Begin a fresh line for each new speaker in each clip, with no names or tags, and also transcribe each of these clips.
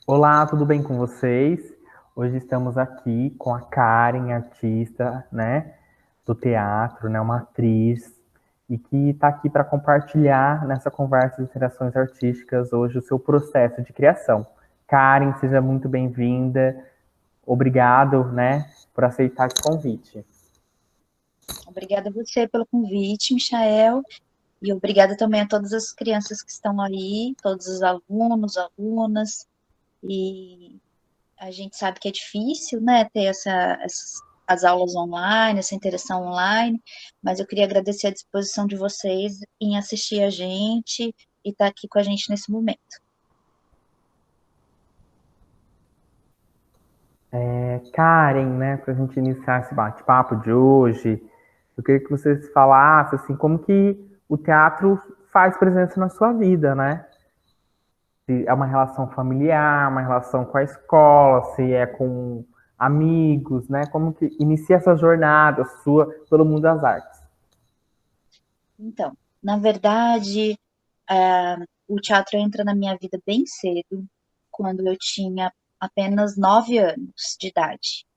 Olá, tudo bem com vocês? Hoje estamos aqui com a Karen, artista, né, do teatro, né, uma atriz, e que está aqui para compartilhar nessa conversa de interações artísticas hoje o seu processo de criação. Karen, seja muito bem-vinda. Obrigado, né, por aceitar esse convite.
Obrigada a você pelo convite, Michael, e obrigada também a todas as crianças que estão aí, todos os alunos, alunas, e a gente sabe que é difícil, né, ter as aulas online, essa interação online, mas eu queria agradecer a disposição de vocês em assistir a gente e estar aqui com a gente nesse momento.
Karen, né, para a gente iniciar esse bate-papo de hoje, eu queria que vocês falassem assim, como que o teatro faz presença na sua vida, né? Se é uma relação familiar, uma relação com a escola, se é com amigos, né? Como que inicia essa jornada sua pelo mundo das artes?
Então, na verdade, o teatro entra na minha vida bem cedo, quando eu tinha apenas 9 anos de idade.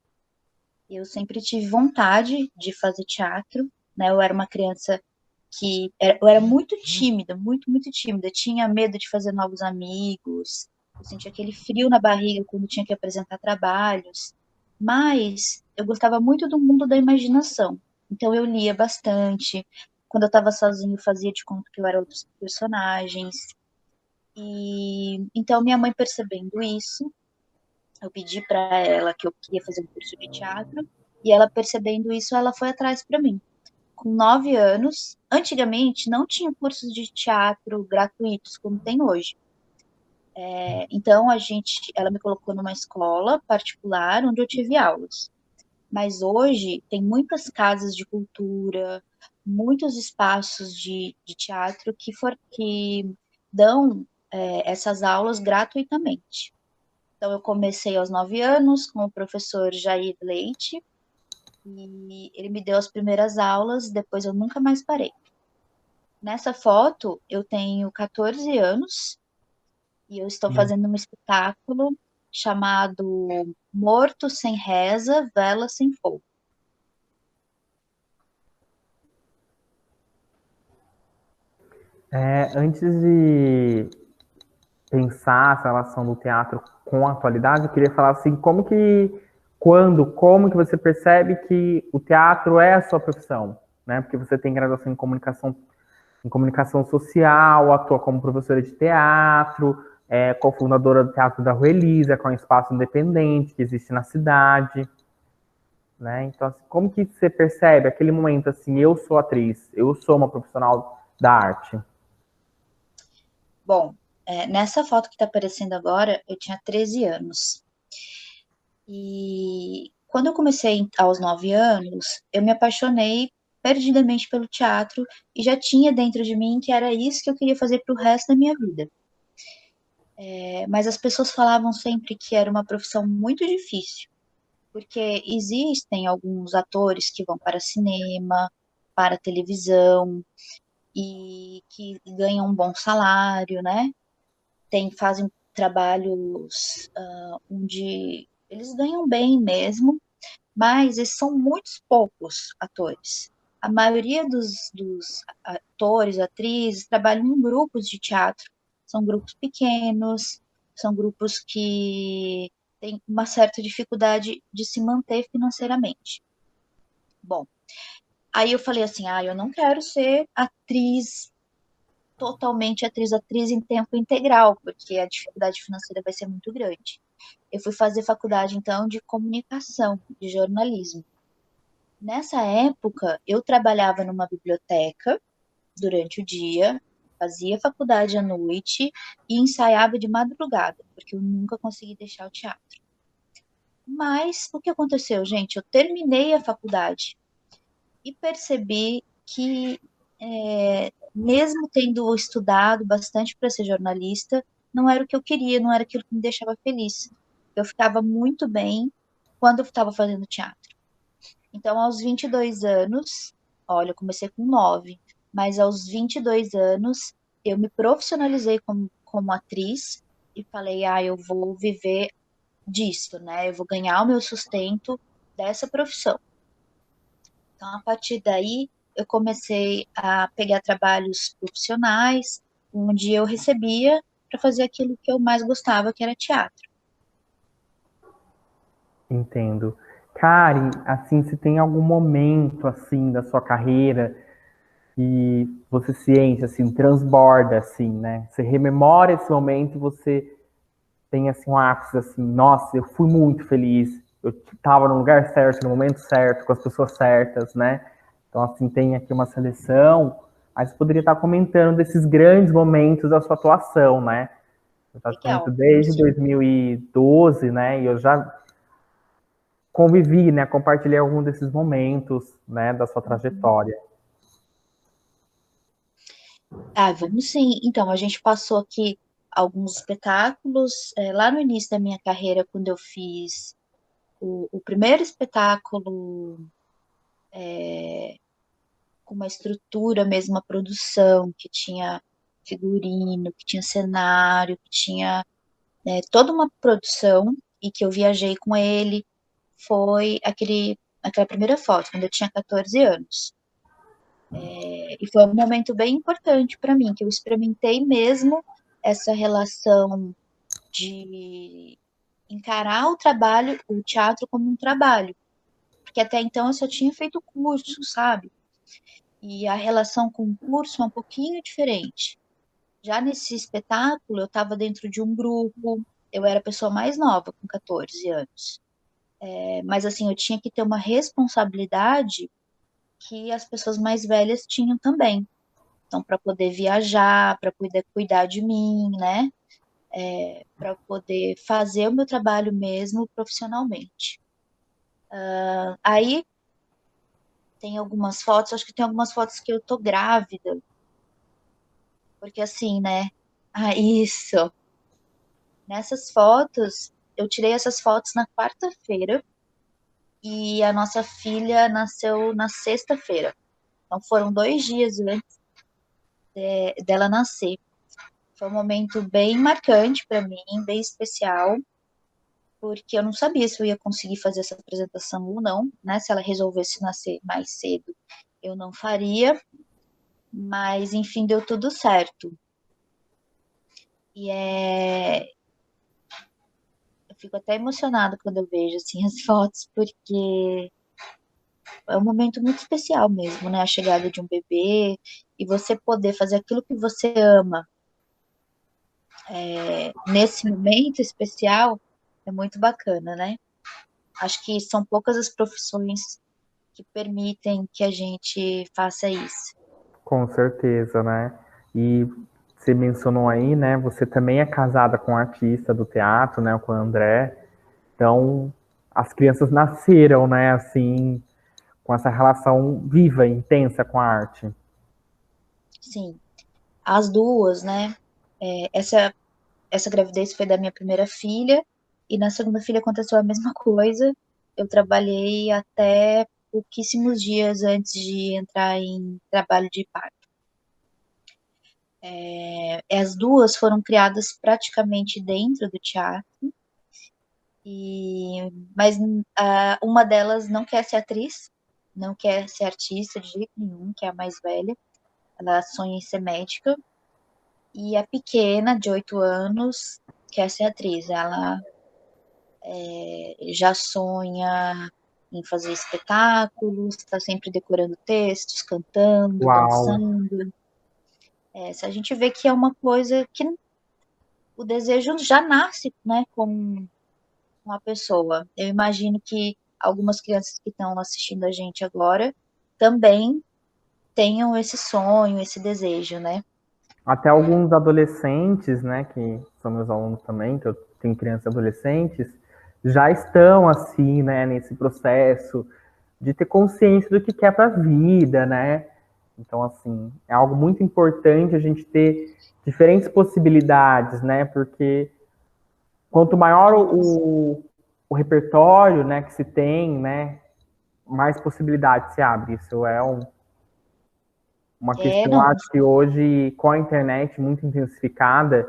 Eu sempre tive vontade de fazer teatro, né? Eu era uma criança eu era muito tímida, muito, muito tímida. Tinha medo de fazer novos amigos. Eu sentia aquele frio na barriga quando tinha que apresentar trabalhos. Mas eu gostava muito do mundo da imaginação. Então eu lia bastante. Quando eu estava sozinha, eu fazia de conta que eu era outros personagens. E então minha mãe percebendo isso, eu pedi para ela que eu queria fazer um curso de teatro e ela percebendo isso, ela foi atrás para mim. Com 9 anos, antigamente não tinha cursos de teatro gratuitos como tem hoje. Então ela me colocou numa escola particular onde eu tive aulas. Mas hoje tem muitas casas de cultura, muitos espaços de teatro que dão essas aulas gratuitamente. Então, eu comecei aos 9 anos com o professor Jair Leite, e ele me deu as primeiras aulas, depois eu nunca mais parei. Nessa foto, eu tenho 14 anos e eu estou fazendo um espetáculo chamado Morto Sem Reza, Vela Sem Fogo.
Antes de pensar essa relação do teatro com a atualidade, eu queria falar assim, como que você percebe que o teatro é a sua profissão, né? Porque você tem graduação em comunicação social, atua como professora de teatro, é cofundadora do Teatro da Rua Elisa, que é um espaço independente que existe na cidade, né? Então, assim, como que você percebe aquele momento assim, eu sou atriz, eu sou uma profissional da arte?
Bom, nessa foto que está aparecendo agora, eu tinha 13 anos. E quando eu comecei aos 9 anos, eu me apaixonei perdidamente pelo teatro e já tinha dentro de mim que era isso que eu queria fazer para o resto da minha vida. Mas as pessoas falavam sempre que era uma profissão muito difícil, porque existem alguns atores que vão para cinema, para televisão e que ganham um bom salário, né? Fazem trabalhos onde eles ganham bem mesmo, mas esses são muitos poucos atores. A maioria dos atores, atrizes, trabalham em grupos de teatro. São grupos pequenos, são grupos que têm uma certa dificuldade de se manter financeiramente. Bom, aí eu falei assim, eu não quero ser atriz, totalmente atriz em tempo integral, porque a dificuldade financeira vai ser muito grande. Eu fui fazer faculdade, então, de comunicação, de jornalismo. Nessa época, eu trabalhava numa biblioteca durante o dia, fazia faculdade à noite e ensaiava de madrugada, porque eu nunca consegui deixar o teatro. Mas o que aconteceu, gente? Eu terminei a faculdade e percebi que, mesmo tendo estudado bastante para ser jornalista, não era o que eu queria, não era aquilo que me deixava feliz. Eu ficava muito bem quando eu estava fazendo teatro. Então, aos 22 anos, olha, eu comecei com 9, mas aos 22 anos eu me profissionalizei como atriz e falei, eu vou viver disso, né? Eu vou ganhar o meu sustento dessa profissão. Então, a partir daí, eu comecei a pegar trabalhos profissionais, onde eu recebia para fazer aquilo que eu mais gostava, que era teatro.
Entendo. Kari, assim, se tem algum momento, assim, da sua carreira que você sente, assim, transborda, assim, né? Você rememora esse momento e você tem, assim, um ápice, assim, nossa, eu fui muito feliz, eu estava no lugar certo, no momento certo, com as pessoas certas, né? Então, assim, tem aqui uma seleção, mas você poderia estar comentando desses grandes momentos da sua atuação, né? Você está atuando
Legal,
desde
sim.
2012, né? E eu já convivi, né? Compartilhei algum desses momentos, né? Da sua trajetória.
Vamos sim. Então, a gente passou aqui alguns espetáculos. Lá no início da minha carreira, quando eu fiz o primeiro espetáculo com uma estrutura mesmo, uma produção, que tinha figurino, que tinha cenário, que tinha toda uma produção, e que eu viajei com ele, foi aquela primeira foto, quando eu tinha 14 anos. E foi um momento bem importante para mim, que eu experimentei mesmo essa relação de encarar o trabalho, o teatro como um trabalho, porque até então eu só tinha feito curso, sabe? E a relação com o curso é um pouquinho diferente. Já nesse espetáculo, eu estava dentro de um grupo, eu era a pessoa mais nova, com 14 anos. Mas assim, eu tinha que ter uma responsabilidade que as pessoas mais velhas tinham também. Então, para poder viajar, para poder cuidar de mim, né? Para poder fazer o meu trabalho mesmo profissionalmente. Aí tem algumas fotos, acho que tem algumas fotos que eu tô grávida, porque assim, né? Isso. Nessas fotos, eu tirei essas fotos na quarta-feira e a nossa filha nasceu na sexta-feira. Então foram 2 dias antes dela nascer. Foi um momento bem marcante para mim, bem especial, porque eu não sabia se eu ia conseguir fazer essa apresentação ou não, né? Se ela resolvesse nascer mais cedo, eu não faria, mas enfim, deu tudo certo. E eu fico até emocionada quando eu vejo assim as fotos, porque é um momento muito especial mesmo, né? A chegada de um bebê e você poder fazer aquilo que você ama nesse momento especial é muito bacana, né? Acho que são poucas as profissões que permitem que a gente faça isso.
Com certeza, né? E você mencionou aí, né? Você também é casada com um artista do teatro, né? Com o André. Então, as crianças nasceram, né? Assim, com essa relação viva e intensa com a arte.
Sim, as duas, né? Essa gravidez foi da minha primeira filha, e na segunda filha aconteceu a mesma coisa. Eu trabalhei até pouquíssimos dias antes de entrar em trabalho de parto. As duas foram criadas praticamente dentro do teatro, mas uma delas não quer ser atriz, não quer ser artista de jeito nenhum, que é a mais velha. Ela sonha em ser médica. E a pequena, de 8 anos, quer ser atriz. Ela já sonha em fazer espetáculos, está sempre decorando textos, cantando,
Uau!
dançando. Se a gente vê que é uma coisa que o desejo já nasce, né, com a pessoa. Eu imagino que algumas crianças que estão assistindo a gente agora também tenham esse sonho, esse desejo, né?
Até alguns adolescentes, né? Que são meus alunos também, que eu tenho crianças e adolescentes, já estão assim, né? Nesse processo de ter consciência do que quer para a vida, né? Então, assim, é algo muito importante a gente ter diferentes possibilidades, né? Porque quanto maior o repertório, né, que se tem, né, mais possibilidades se abre. Isso é uma questão,
Não,
acho que hoje, com a internet muito intensificada,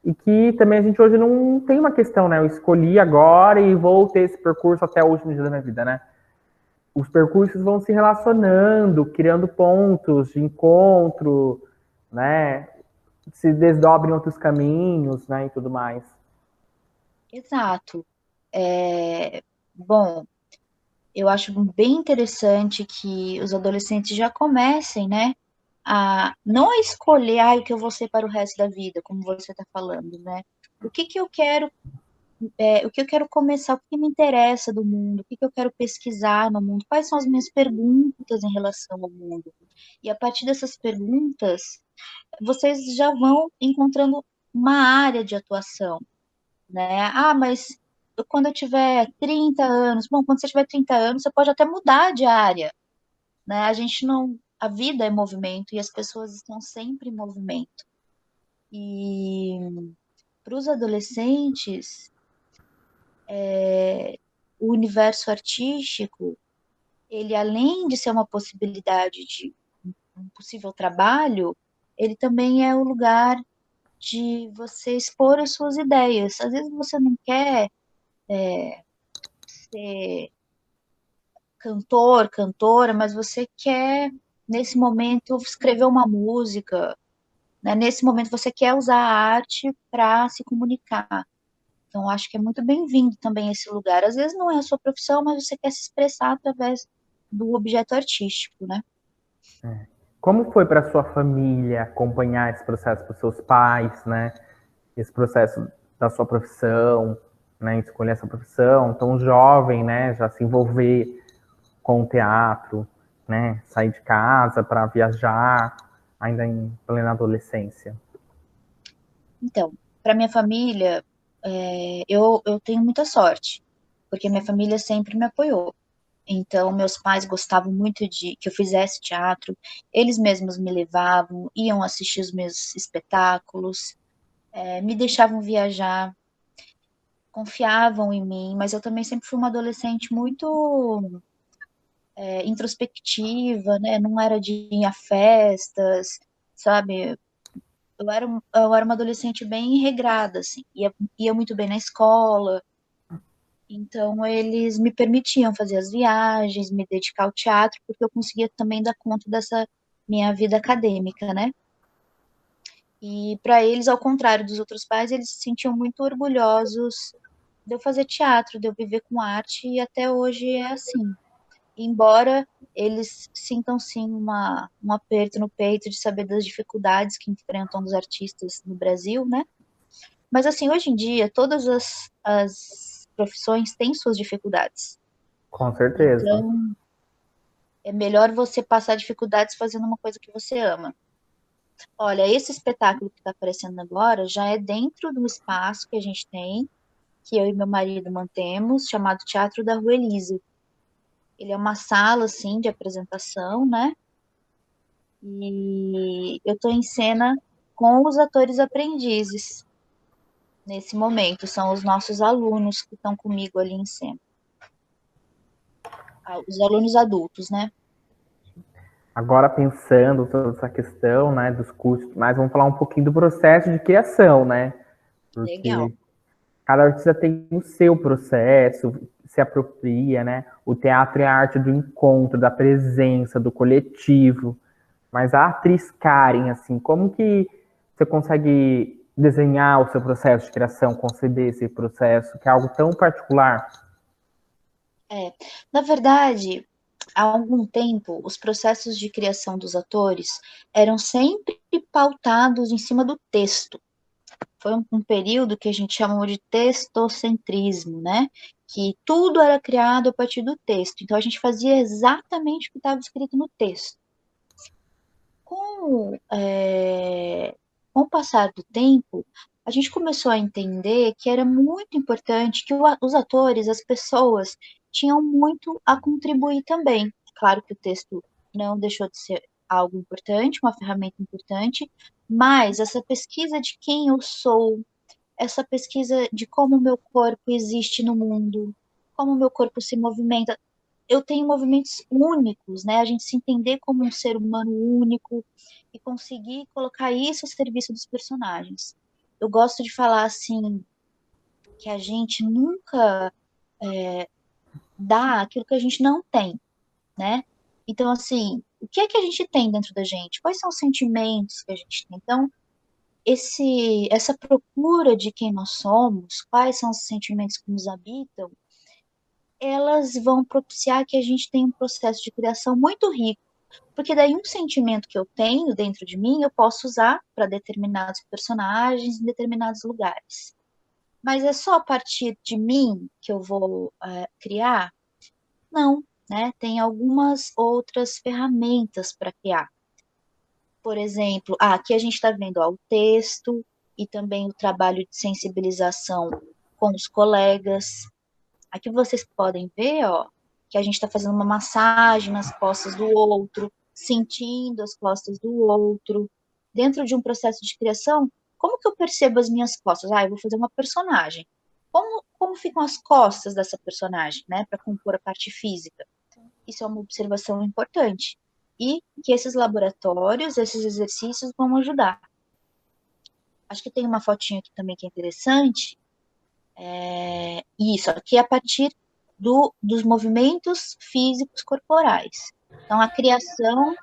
E que também a gente hoje não tem uma questão, né? Eu escolhi agora e vou ter esse percurso até o último dia da minha vida, né? Os percursos vão se relacionando, criando pontos de encontro, né? Se desdobrem outros caminhos, né? E tudo mais.
Exato. Bom, eu acho bem interessante que os adolescentes já comecem, né, a não a escolher o que eu vou ser para o resto da vida, como você está falando, né? O que que eu quero, o que eu quero começar, o que me interessa do mundo, o que que eu quero pesquisar no mundo, quais são as minhas perguntas em relação ao mundo. E a partir dessas perguntas, vocês já vão encontrando uma área de atuação, né? Mas quando eu tiver 30 anos, bom, quando você tiver 30 anos, você pode até mudar de área, né? A gente não, a vida é movimento e as pessoas estão sempre em movimento. E para os adolescentes, o universo artístico, ele além de ser uma possibilidade de um possível trabalho, ele também é o lugar de você expor as suas ideias. Às vezes você não quer ser cantor, cantora, mas você quer, nesse momento, escrever uma música, né? Nesse momento, você quer usar a arte para se comunicar. Então, acho que é muito bem-vindo também esse lugar. Às vezes não é a sua profissão, mas você quer se expressar através do objeto artístico, né?
Como foi para sua família acompanhar esse processo para os seus pais, né? Esse processo da sua profissão, né? Escolher essa profissão tão jovem, né? Já se envolver com o teatro, né? Sair de casa para viajar, ainda em plena adolescência.
Então, para minha família, eu tenho muita sorte, porque minha família sempre me apoiou. Então, meus pais gostavam muito de que eu fizesse teatro, eles mesmos me levavam, iam assistir os meus espetáculos, me deixavam viajar, confiavam em mim, mas eu também sempre fui uma adolescente muito introspectiva, né? Não era de ir a festas, sabe? Eu era uma adolescente bem regrada, assim, ia muito bem na escola, então eles me permitiam fazer as viagens, me dedicar ao teatro, porque eu conseguia também dar conta dessa minha vida acadêmica, né? E para eles, ao contrário dos outros pais, eles se sentiam muito orgulhosos de eu fazer teatro, de eu viver com arte, e até hoje é assim. Embora eles sintam sim um aperto no peito de saber das dificuldades que enfrentam os artistas no Brasil, né? Mas assim, hoje em dia, todas as profissões têm suas dificuldades.
Com certeza.
Então, é melhor você passar dificuldades fazendo uma coisa que você ama. Olha, esse espetáculo que está aparecendo agora já é dentro do espaço que a gente tem, que eu e meu marido mantemos, chamado Teatro da Rua Elisa. Ele é uma sala, assim, de apresentação, né? E eu estou em cena com os atores aprendizes nesse momento. São os nossos alunos que estão comigo ali em cena. Os alunos adultos, né?
Agora pensando sobre essa questão, né, dos cursos, mas vamos falar um pouquinho do processo de criação, né?
Legal.
Porque cada artista tem o seu processo, se apropria, né? O teatro é a arte do encontro, da presença, do coletivo. Mas a atriz Karen, assim, como que você consegue desenhar o seu processo de criação, conceber esse processo, que é algo tão particular?
Na verdade, há algum tempo, os processos de criação dos atores eram sempre pautados em cima do texto. Foi um período que a gente chamou de textocentrismo, né? Que tudo era criado a partir do texto. Então a gente fazia exatamente o que estava escrito no texto. Com o passar do tempo, a gente começou a entender que era muito importante que os atores, as pessoas, tinham muito a contribuir também. Claro que o texto não deixou de ser algo importante, uma ferramenta importante, mas essa pesquisa de quem eu sou, essa pesquisa de como o meu corpo existe no mundo, como o meu corpo se movimenta, eu tenho movimentos únicos, né? A gente se entender como um ser humano único e conseguir colocar isso a serviço dos personagens. eu gosto de falar assim, que a gente nunca dá aquilo que a gente não tem, né? Então, assim, o que é que a gente tem dentro da gente? Quais são os sentimentos que a gente tem? Então, essa procura de quem nós somos, quais são os sentimentos que nos habitam, elas vão propiciar que a gente tenha um processo de criação muito rico, porque daí um sentimento que eu tenho dentro de mim, eu posso usar para determinados personagens em determinados lugares. Mas é só a partir de mim que eu vou criar? Não, né? Tem algumas outras ferramentas para criar. Por exemplo, aqui a gente está vendo o texto e também o trabalho de sensibilização com os colegas. Aqui vocês podem ver, ó, que a gente está fazendo uma massagem nas costas do outro, sentindo as costas do outro. Dentro de um processo de criação, como que eu percebo as minhas costas? Eu vou fazer uma personagem. Como ficam as costas dessa personagem, né, para compor a parte física? Isso é uma observação importante. E que esses laboratórios, esses exercícios vão ajudar. Acho que tem uma fotinha aqui também que é interessante. Isso, aqui é a partir dos movimentos físicos corporais. Então, a criação,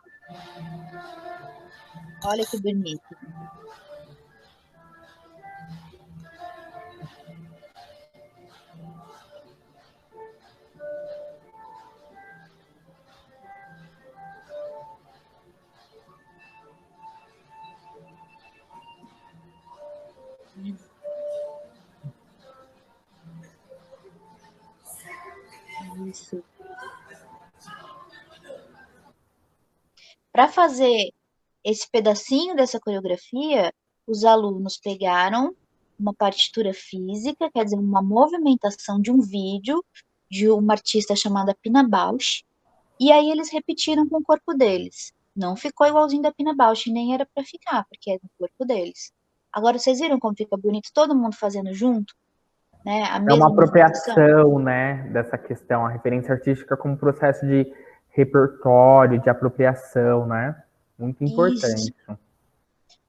olha que bonito. Isso. Para fazer esse pedacinho dessa coreografia, os alunos pegaram uma partitura física, quer dizer, uma movimentação de um vídeo de uma artista chamada Pina Bausch, e aí eles repetiram com o corpo deles. Não ficou igualzinho da Pina Bausch, nem era para ficar, porque é no corpo deles. Agora, vocês viram como fica bonito todo mundo fazendo junto? Né? A
É uma
mesma movimentação?
apropriação, né, dessa questão, a referência artística como processo de repertório, de apropriação, né? Muito
Isso.
importante.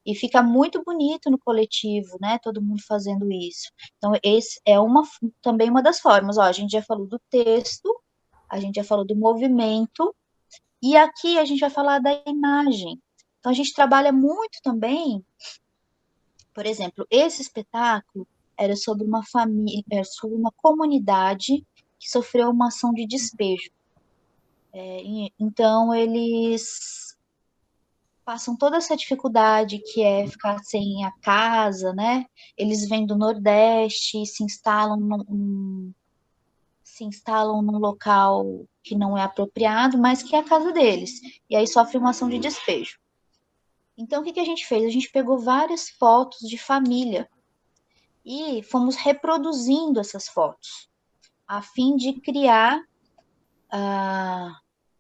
E fica muito bonito no coletivo, né? Todo mundo fazendo isso. Então, esse é também uma das formas. Ó, a gente já falou do texto, a gente já falou do movimento, e aqui a gente vai falar da imagem. Então, a gente trabalha muito também, por exemplo, esse espetáculo era sobre uma família, era sobre uma comunidade que sofreu uma ação de despejo. Então, eles passam toda essa dificuldade que é ficar sem a casa, né? Eles vêm do Nordeste e se instalam num local que não é apropriado, mas que é a casa deles. E aí sofrem uma ação de despejo. Então, o que a gente fez? A gente pegou várias fotos de família e fomos reproduzindo essas fotos, a fim de criar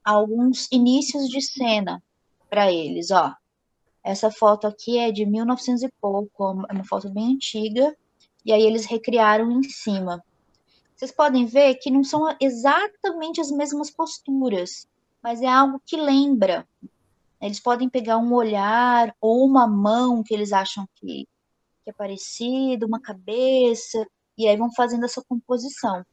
alguns inícios de cena para eles. Ó, essa foto aqui é de 1900 e pouco, é uma foto bem antiga, e aí eles recriaram em cima. Vocês podem ver que não são exatamente as mesmas posturas, mas é algo que lembra. Eles podem pegar um olhar ou uma mão que eles acham que é parecido, uma cabeça, e aí vão fazendo essa composição.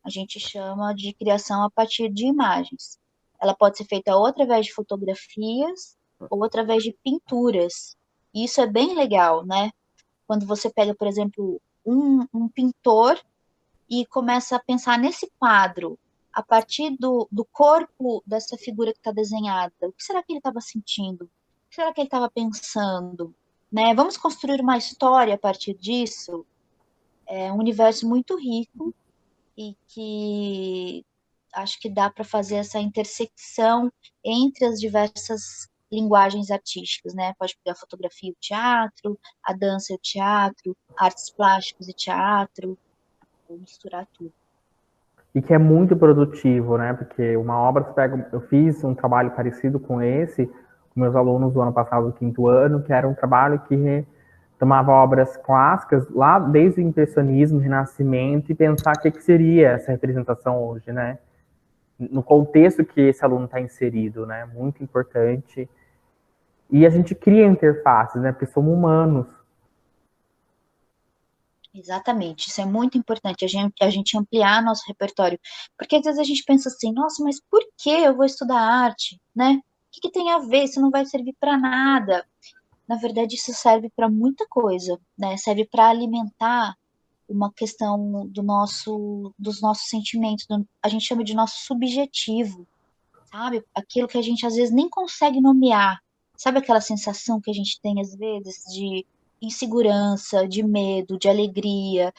A gente chama de criação a partir de imagens. Ela pode ser feita ou através de fotografias ou através de pinturas. E isso é bem legal, né? Quando você pega, por exemplo, um pintor e começa a pensar nesse quadro, a partir do corpo dessa figura que está desenhada. O que será que ele estava sentindo? O que será que ele estava pensando? Né? Vamos construir uma história a partir disso? É um universo muito rico e que acho que dá para fazer essa intersecção entre as diversas linguagens artísticas, né? Pode pegar a fotografia e o teatro, a dança e o teatro, artes plásticas e teatro, ou misturar tudo.
E que é muito produtivo, né? Porque uma obra, você pega, eu fiz um trabalho parecido com esse, com meus alunos do ano passado, do quinto ano, que era um trabalho que tomava obras clássicas, lá desde o impressionismo, renascimento, e pensar o que seria essa representação hoje, né? No contexto que esse aluno está inserido, né? Muito importante. E a gente cria interfaces, né? Porque somos humanos.
Exatamente, isso é muito importante, a gente ampliar nosso repertório. Porque às vezes a gente pensa assim, nossa, mas por que eu vou estudar arte, né? O que que tem a ver? Isso não vai servir para nada. Na verdade, isso serve para muita coisa, né? Serve para alimentar uma questão dos nossos sentimentos, a gente chama de nosso subjetivo, sabe? Aquilo que a gente às vezes nem consegue nomear. Sabe aquela sensação que a gente tem às vezes de insegurança, de medo, de alegria,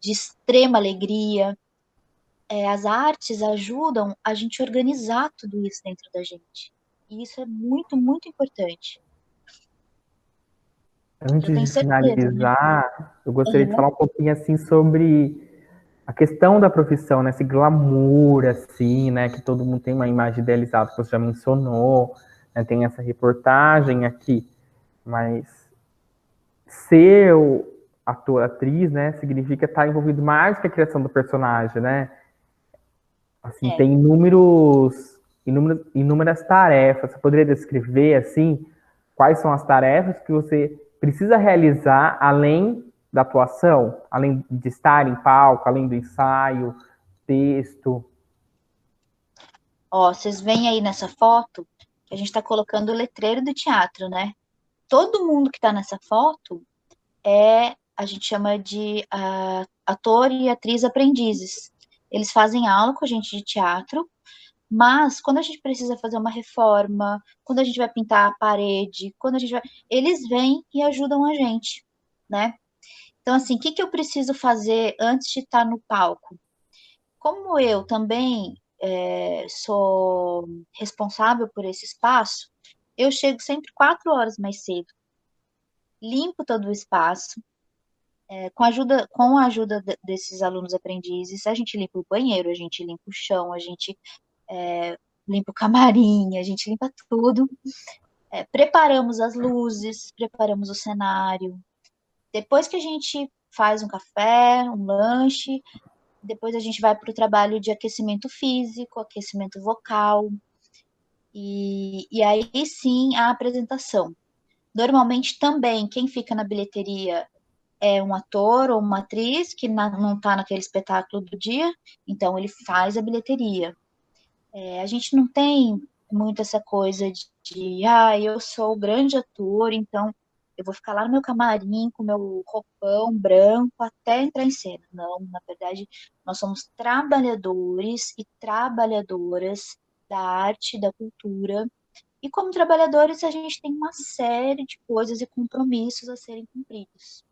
de extrema alegria? As artes ajudam a gente a organizar tudo isso dentro da gente. E isso é muito, muito importante. E eu
Antes
tenho
de
certeza, né?
finalizar, eu gostaria de
Uhum.
falar um pouquinho assim sobre a questão da profissão, né? Esse glamour, assim, né? Que todo mundo tem uma imagem idealizada, que você já mencionou, né? Tem essa reportagem aqui, mas ser ator, atriz, né? Significa estar envolvido mais que a criação do personagem, né? Assim,
É.
tem inúmeras tarefas. Você poderia descrever, assim, quais são as tarefas que você precisa realizar além da atuação, além de estar em palco, além do ensaio, texto?
Ó, vocês veem aí nessa foto que a gente está colocando o letreiro do teatro, né? Todo mundo que está nessa foto a gente chama de ator e atriz aprendizes. Eles fazem aula com a gente de teatro, mas quando a gente precisa fazer uma reforma, quando a gente vai pintar a parede, eles vêm e ajudam a gente, né? Então, assim, o que que eu preciso fazer antes de estar no palco? Como eu também sou responsável por esse espaço, eu chego sempre 4 horas mais cedo, limpo todo o espaço, com a ajuda desses alunos aprendizes, a gente limpa o banheiro, a gente limpa o chão, a gente limpa o camarim, a gente limpa tudo, preparamos as luzes, preparamos o cenário. Depois que a gente faz um café, um lanche, depois a gente vai para o trabalho de aquecimento físico, aquecimento vocal, e aí sim a apresentação. Normalmente também quem fica na bilheteria é um ator ou uma atriz que não está naquele espetáculo do dia, então ele faz a bilheteria. A gente não tem muito essa coisa eu sou o grande ator, então eu vou ficar lá no meu camarim com meu roupão branco até entrar em cena. Não, na verdade, nós somos trabalhadores e trabalhadoras da arte, da cultura. E como trabalhadores, a gente tem uma série de coisas e compromissos a serem cumpridos.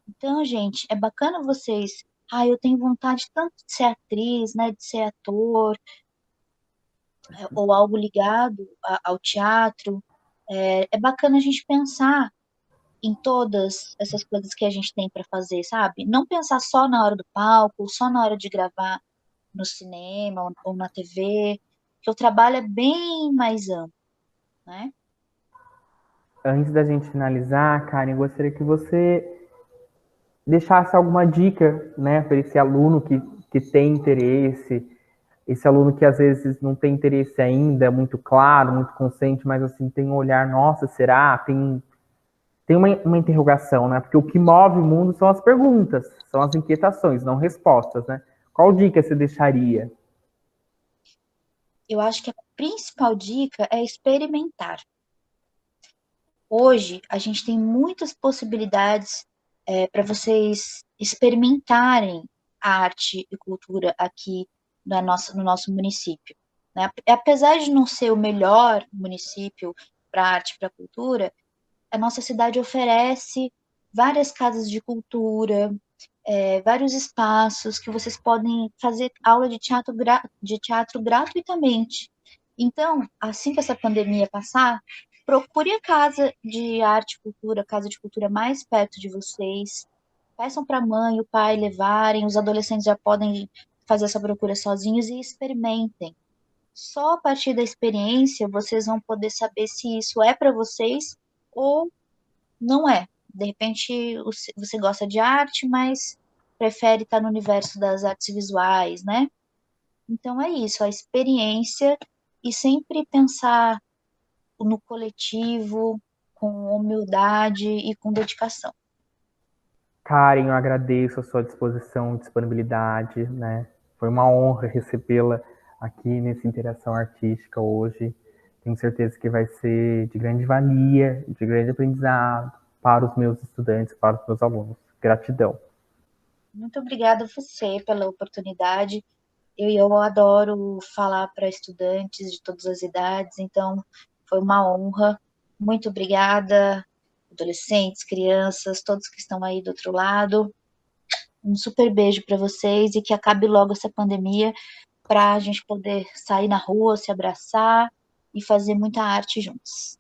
Então, gente, é bacana vocês. Eu tenho vontade tanto de ser atriz, né, de ser ator, ou algo ligado ao teatro. É bacana a gente pensar em todas essas coisas que a gente tem para fazer, sabe? Não pensar só na hora do palco, só na hora de gravar no cinema ou na TV, que o trabalho é bem mais amplo, né?
Antes da gente finalizar, Karen, eu gostaria que você deixasse alguma dica, né, para esse aluno que tem interesse, esse aluno que às vezes não tem interesse ainda, é muito claro, muito consciente, mas assim tem um olhar, nossa, será? Tem uma interrogação, né? Porque o que move o mundo são as perguntas, são as inquietações, não respostas, né? Qual dica você deixaria?
Eu acho que a principal dica é experimentar. Hoje, a gente tem muitas possibilidades para vocês experimentarem a arte e cultura aqui no nosso município, né? Apesar de não ser o melhor município para arte e para cultura, a nossa cidade oferece várias casas de cultura, vários espaços que vocês podem fazer aula de teatro gratuitamente. Então, assim que essa pandemia passar, procure a casa de arte e cultura, casa de cultura mais perto de vocês. Peçam para a mãe e o pai levarem, os adolescentes já podem fazer essa procura sozinhos e experimentem. Só a partir da experiência vocês vão poder saber se isso é para vocês ou não é. De repente você gosta de arte, mas prefere estar no universo das artes visuais, né? Então é isso, a experiência e sempre pensar no coletivo, com humildade e com dedicação.
Karen, eu agradeço a sua disposição e disponibilidade, né? Foi uma honra recebê-la aqui nessa interação artística hoje. Tenho certeza que vai ser de grande valia, de grande aprendizado para os meus estudantes, para os meus alunos. Gratidão.
Muito obrigada a você pela oportunidade. Eu adoro falar para estudantes de todas as idades, então foi uma honra. Muito obrigada, adolescentes, crianças, todos que estão aí do outro lado. Um super beijo para vocês e que acabe logo essa pandemia para a gente poder sair na rua, se abraçar e fazer muita arte juntos.